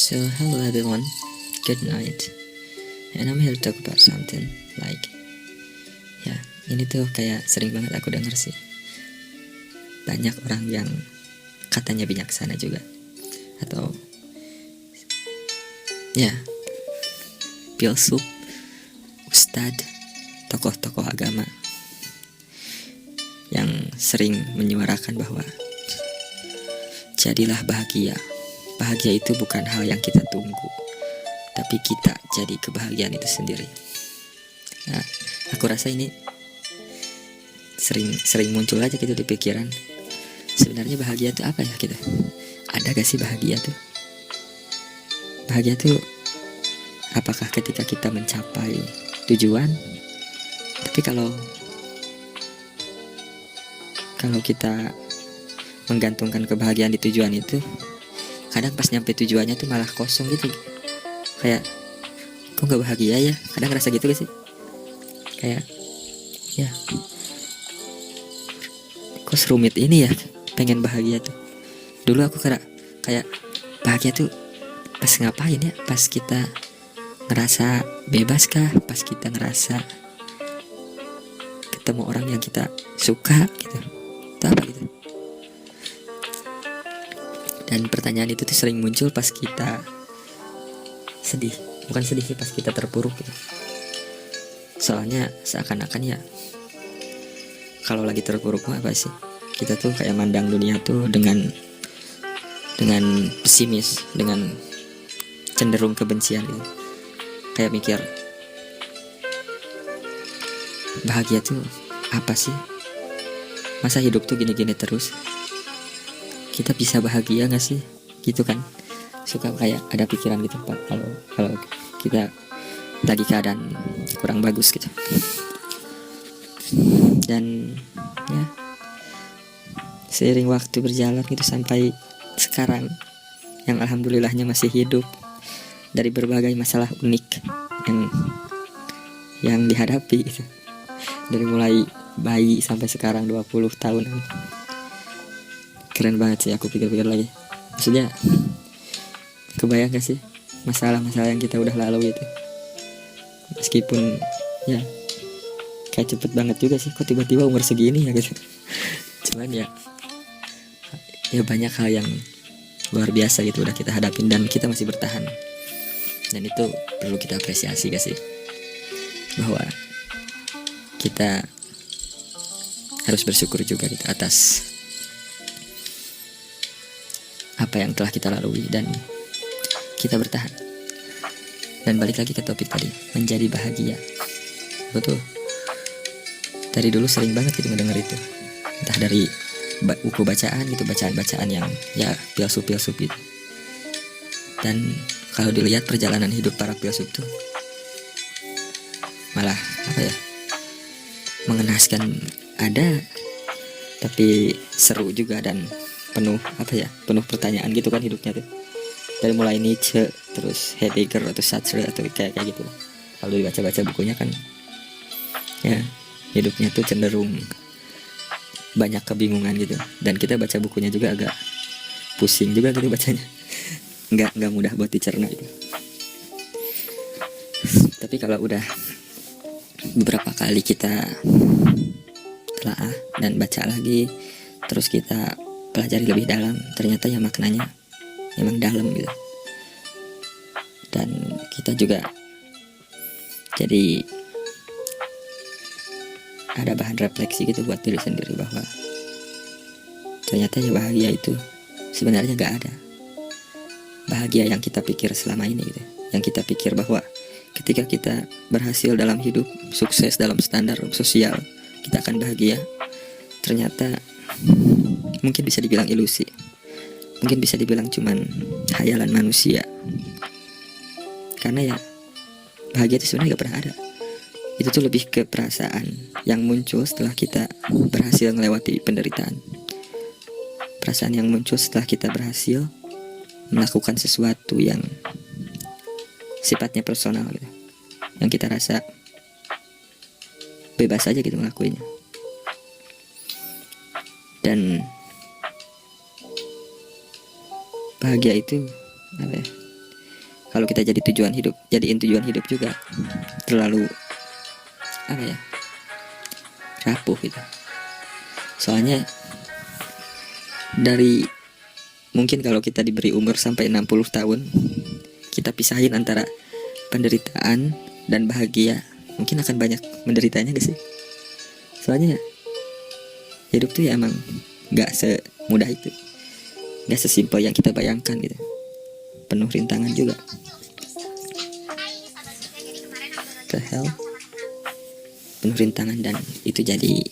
So hello everyone, good night. And I'm here to talk about something like, ya ini tuh kayak sering banget aku denger sih. Banyak orang yang katanya bijaksana juga, atau ya filsuf, ustadz, tokoh-tokoh agama yang sering menyuarakan bahwa jadilah bahagia. Bahagia itu bukan hal yang kita tunggu, tapi kita jadi kebahagiaan itu sendiri. Nah, aku rasa ini sering muncul aja gitu di pikiran. Sebenarnya bahagia itu apa ya gitu? Ada gak sih bahagia tuh? Bahagia tuh apakah ketika kita mencapai tujuan? Tapi kalau kita menggantungkan kebahagiaan di tujuan itu, kadang pas nyampe tujuannya tuh malah kosong gitu. Kayak kok gak bahagia ya? Kadang ngerasa gitu gak sih? Kayak ya kok serumit ini ya pengen bahagia tuh. Dulu aku kayak bahagia tuh pas ngapain ya? Pas kita ngerasa bebas kah? Pas kita ngerasa ketemu orang yang kita suka gitu. Itu apa gitu? Dan pertanyaan itu tuh sering muncul pas kita sedih. Bukan sedih sih, pas kita terpuruk gitu. Soalnya seakan-akan ya kalau lagi terpuruk apa sih? Kita tuh kayak mandang dunia tuh dengan pesimis, dengan cenderung kebencian gitu. Kayak mikir, bahagia tuh apa sih? Masa hidup tuh gini-gini terus? Kita bisa bahagia gak sih? Gitu kan. Suka kayak ada pikiran gitu Pak, kalau kita lagi keadaan kurang bagus gitu. Dan ya seiring waktu berjalan gitu sampai sekarang, yang alhamdulillahnya masih hidup dari berbagai masalah unik yang dihadapi gitu. Dari mulai bayi sampai sekarang 20 tahunan. Keren banget sih aku pikir-pikir lagi. Maksudnya kebayang gak sih masalah-masalah yang kita udah lalui itu? Meskipun ya kayak cepet banget juga sih, kok tiba-tiba umur segini ya gitu. Cuman ya banyak hal yang luar biasa gitu udah kita hadapin dan kita masih bertahan. Dan itu perlu kita apresiasi gak sih? Bahwa kita harus bersyukur juga gitu atas apa yang telah kita lalui dan kita bertahan. Dan balik lagi ke topik tadi, menjadi bahagia. Betul. Dari dulu sering banget gitu mendengar itu. Entah dari buku bacaan gitu, bacaan-bacaan yang ya filsuf gitu. Dan kalau dilihat perjalanan hidup para filsuf tuh malah apa ya? Mengenaskan ada, tapi seru juga dan penuh pertanyaan gitu kan hidupnya tuh. Dari mulai Nietzsche, terus Heidegger atau Sartre atau kayak gitu. Kalau dibaca-baca bukunya kan ya hidupnya tuh cenderung banyak kebingungan gitu. Dan kita baca bukunya juga agak pusing juga gitu bacanya. Nggak mudah buat dicerna gitu. Tapi kalau udah beberapa kali kita telaah dan baca lagi, terus kita pelajari lebih dalam, ternyata ya maknanya memang dalam gitu. Dan kita juga jadi ada bahan refleksi gitu buat diri sendiri bahwa ternyata ya bahagia itu sebenarnya gak ada. Bahagia yang kita pikir selama ini gitu. Yang kita pikir bahwa ketika kita berhasil dalam hidup, sukses dalam standar sosial, kita akan bahagia. Ternyata mungkin bisa dibilang ilusi. Mungkin bisa dibilang cuman hayalan manusia. Karena ya bahagia itu sebenarnya gak pernah ada. Itu tuh lebih ke perasaan yang muncul setelah kita berhasil melewati penderitaan. Perasaan yang muncul setelah kita berhasil melakukan sesuatu yang sifatnya personal gitu. Yang kita rasa bebas aja gitu ngelakuinnya. Dan bahagia itu apa ya? kalau kita jadiin tujuan hidup juga terlalu apa ya, rapuh gitu. Soalnya dari mungkin kalau kita diberi umur sampai 60 tahun, kita pisahin antara penderitaan dan bahagia, mungkin akan banyak menderitanya gak sih? Soalnya hidup tuh ya emang gak semudah itu, gak sesimpel yang kita bayangkan gitu. Penuh rintangan juga. The hell? Penuh rintangan, dan itu jadi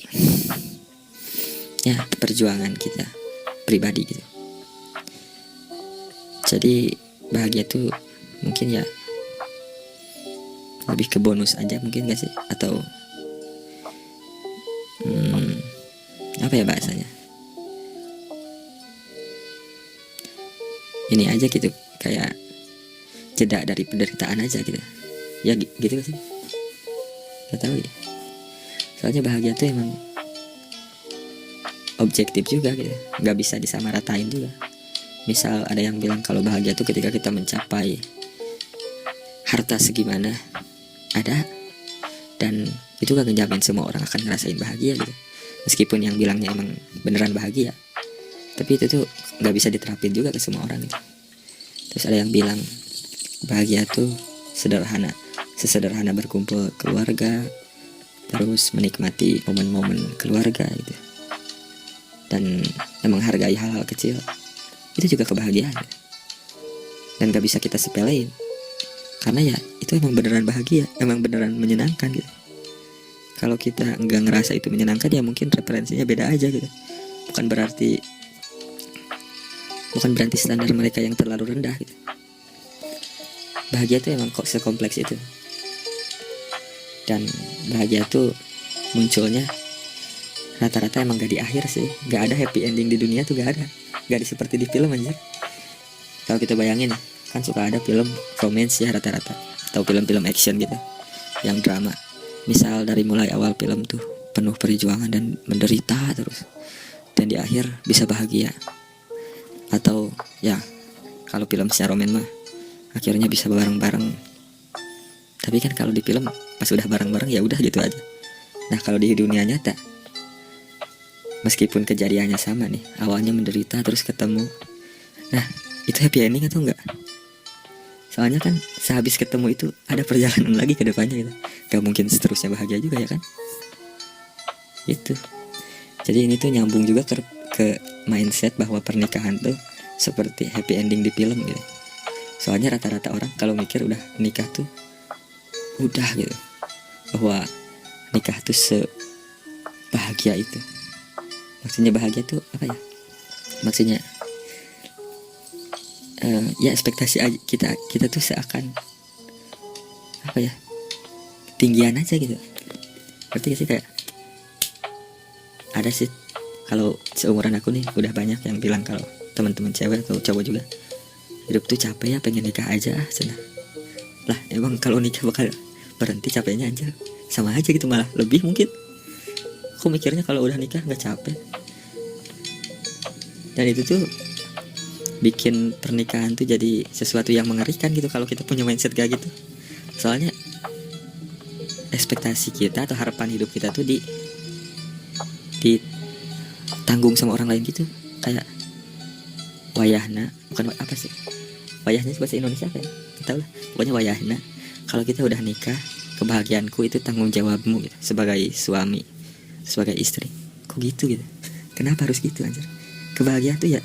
ya perjuangan kita pribadi gitu. Jadi bahagia tuh mungkin ya lebih ke bonus aja mungkin gak sih? Atau apa ya bahasanya, ini aja gitu, kayak jeda dari penderitaan aja gitu ya, gitu gak sih? Gak tahu ya. Soalnya bahagia tuh emang objektif juga gitu, gak bisa disamaratain juga. Misal ada yang bilang kalau bahagia tuh ketika kita mencapai harta segimana, ada, dan itu gak ngejamin semua orang akan ngerasain bahagia gitu. Meskipun yang bilangnya emang beneran bahagia, tapi itu tuh gak bisa diterapin juga ke semua orang gitu. Terus ada yang bilang bahagia tuh sederhana, sesederhana berkumpul keluarga, terus menikmati momen-momen keluarga gitu, dan menghargai hal-hal kecil. Itu juga kebahagiaan, dan gak bisa kita sepelein, karena ya itu emang beneran bahagia, emang beneran menyenangkan gitu. Kalau kita nggak ngerasa itu menyenangkan, ya mungkin referensinya beda aja gitu. Bukan berarti standar mereka yang terlalu rendah gitu. Bahagia itu emang kok sekompleks itu, dan bahagia tuh munculnya rata-rata emang gak di akhir sih. Gak ada happy ending di dunia tuh, gak ada. Gak di seperti di film aja. Kalau kita bayangin, kan suka ada film romance ya rata-rata, atau film-film action gitu, yang drama. Misal dari mulai awal film tuh penuh perjuangan dan menderita terus, dan di akhir bisa bahagia. Atau ya kalau film secara roman mah akhirnya bisa bareng-bareng. Tapi kan kalau di film pas udah bareng-bareng ya udah gitu aja. Nah kalau di dunia nyata, meskipun kejadiannya sama nih, awalnya menderita terus ketemu, nah itu happy ending atau enggak? Soalnya kan sehabis ketemu itu ada perjalanan lagi ke depannya gitu. Gak mungkin seterusnya bahagia juga ya kan? Gitu. Jadi ini tuh nyambung juga ke mindset bahwa pernikahan tuh seperti happy ending di film gitu. Soalnya rata-rata orang kalau mikir udah nikah tuh udah gitu, bahwa nikah tuh sebahagia itu. Maksudnya bahagia tuh apa ya? Maksudnya ya ekspektasi aja kita tuh seakan apa ya, tinggian aja gitu. Berarti gak sih, kayak ada sih kalau seumuran aku nih udah banyak yang bilang kalau teman-teman cewek atau cowok juga, hidup tuh capek ya, pengen nikah aja senang. Lah emang kalau nikah bakal berhenti capeknya aja? Sama aja gitu, malah lebih mungkin. Aku mikirnya kalau udah nikah nggak capek. Dan itu tuh bikin pernikahan tuh jadi sesuatu yang mengerikan gitu kalau kita punya mindset kayak gitu. Soalnya ekspektasi kita atau harapan hidup kita tuh ditanggung sama orang lain gitu. Kayak wayahna, bukan apa sih, wayahnya bahasa Indonesia apa ya, kita tahu lah, pokoknya wayahna. Kalau kita udah nikah, kebahagiaanku itu tanggung jawabmu gitu, sebagai suami, sebagai istri. Kok gitu gitu? Kenapa harus gitu anjir? Kebahagiaan tuh ya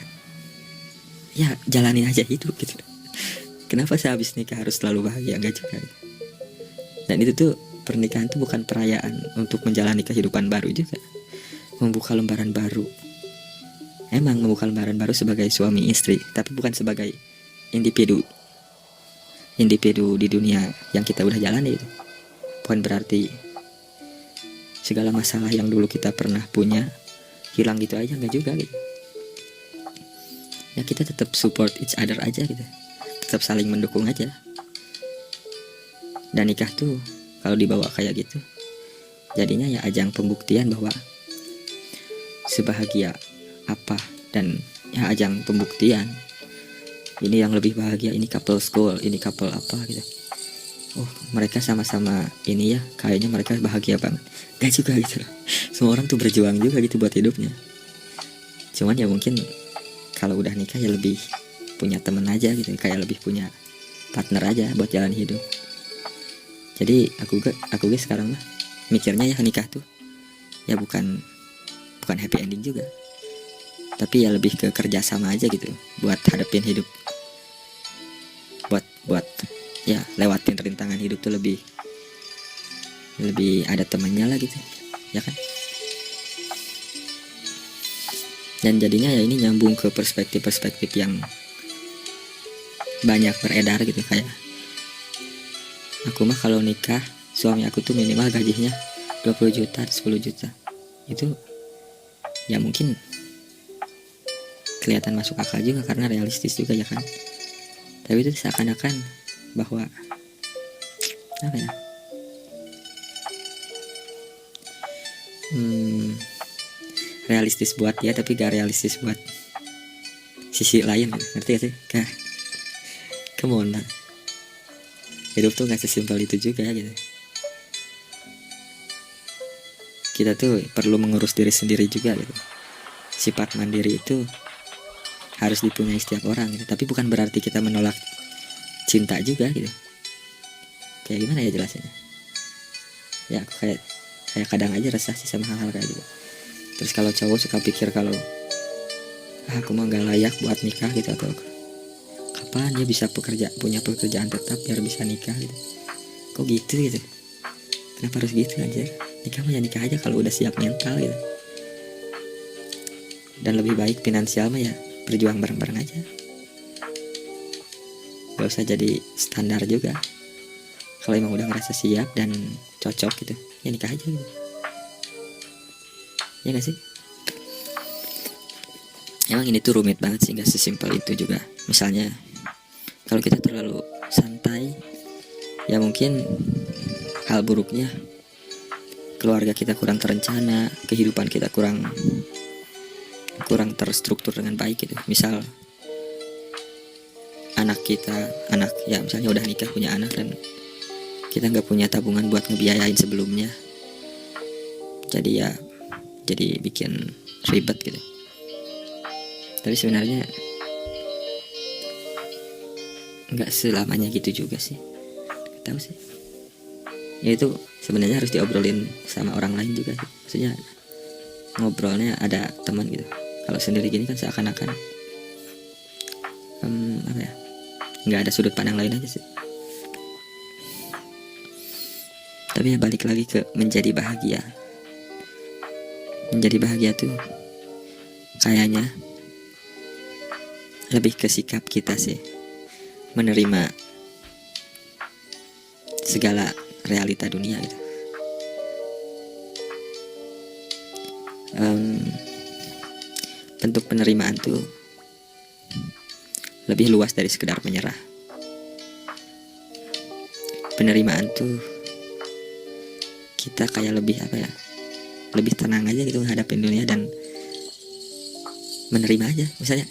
jalanin aja hidup gitu. Kenapa sehabis nikah harus selalu bahagia? Enggak juga. Dan itu tuh pernikahan tuh bukan perayaan untuk menjalani kehidupan baru juga, membuka lembaran baru. Emang membuka lembaran baru sebagai suami istri, tapi bukan sebagai individu di dunia yang kita udah jalani itu. Bukan berarti segala masalah yang dulu kita pernah punya hilang gitu aja, enggak juga gitu. Ya kita tetap support each other aja gitu, tetap saling mendukung aja. Dan nikah tuh kalau dibawa kayak gitu, jadinya ya ajang pembuktian bahwa sebahagia apa, dan ya ajang pembuktian ini yang lebih bahagia, ini couple school, ini couple apa gitu. Oh mereka sama-sama ini ya, kayaknya mereka bahagia banget. Gak juga gitu loh. Semua orang tuh berjuang juga gitu buat hidupnya. Cuman ya mungkin kalau udah nikah ya lebih punya temen aja gitu, kayak lebih punya partner aja buat jalan hidup. Jadi aku guys sekarang mah mikirnya ya nikah tuh ya bukan happy ending juga, tapi ya lebih ke kerja sama aja gitu buat hadapin hidup, buat ya lewatin rintangan hidup tuh lebih ada temannya lah gitu ya kan. Dan jadinya ya ini nyambung ke perspektif yang banyak beredar gitu, kayak aku mah kalau nikah suami aku tuh minimal gajinya 20 juta 10 juta. Itu ya mungkin kelihatan masuk akal juga karena realistis juga ya kan. Tapi itu seakan-akan bahwa apa ya, realistis buat dia tapi gak realistis buat sisi lain, ngerti gak sih? Come on lah, hidup tuh gak sesimpel itu juga gitu. Kita tuh perlu mengurus diri sendiri juga gitu. Sifat mandiri itu harus dipunyai setiap orang gitu. Tapi bukan berarti kita menolak cinta juga gitu. Kayak gimana ya jelasnya? Ya aku kayak kadang aja resah sih sama hal-hal kayak gitu. Terus kalau cowok suka pikir kalau aku mah gak layak buat nikah gitu, atau kapan dia bisa punya pekerjaan tetap biar bisa nikah gitu. Kok gitu gitu? Kenapa harus gitu anjir? Nikah mah ya nikah aja kalau udah siap mental gitu. Dan lebih baik finansial mah ya berjuang bareng-bareng aja. Gak usah jadi standar juga. Kalau emang udah ngerasa siap dan cocok gitu, ya nikah aja gitu. Ya gak sih? Emang ini tuh rumit banget sih, gak sesimpel itu juga. Misalnya kalau kita terlalu santai, ya mungkin hal buruknya keluarga kita kurang terencana, kehidupan kita kurang terstruktur dengan baik gitu. Misal anak ya misalnya udah nikah punya anak dan kita nggak punya tabungan buat ngebiayain sebelumnya, jadi bikin ribet gitu. Tapi sebenarnya nggak selamanya gitu juga sih, tahu sih. Ya itu sebenarnya harus diobrolin sama orang lain juga sih. Maksudnya ngobrolnya ada teman gitu. Kalau sendiri gini kan seakan-akan apa ya, nggak ada sudut pandang lain aja sih. Tapi ya balik lagi ke menjadi bahagia. Menjadi bahagia tuh kayaknya lebih ke sikap kita sih, menerima segala realita dunia gitu. Bentuk penerimaan tuh lebih luas dari sekedar menyerah. Penerimaan tuh kita kayak lebih apa ya, lebih tenang aja gitu menghadapin dunia dan menerima aja. Misalnya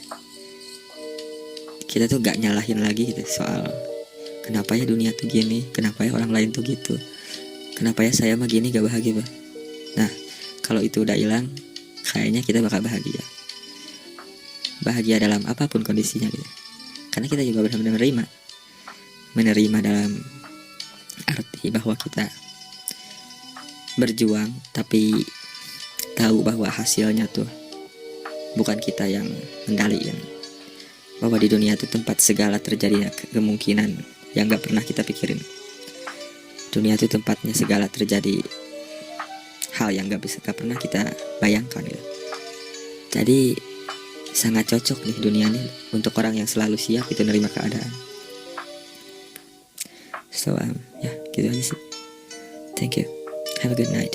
kita tuh gak nyalahin lagi gitu soal kenapa ya dunia tuh gini, kenapa ya orang lain tuh gitu, kenapa ya saya mah gini gak bahagia bah. Nah kalau itu udah hilang, kayaknya kita bakal bahagia dalam apapun kondisinya gitu. Karena kita juga benar-benar menerima dalam arti bahwa kita berjuang tapi tahu bahwa hasilnya tuh bukan kita yang mengendalikan. Bahwa di dunia itu tempat segala terjadinya kemungkinan yang gak pernah kita pikirin. Dunia itu tempatnya segala terjadi hal yang gak pernah kita bayangkan gitu. Jadi sangat cocok nih dunia ini untuk orang yang selalu siap itu menerima keadaan. So ya gitu aja sih. Thank you. Have a good night.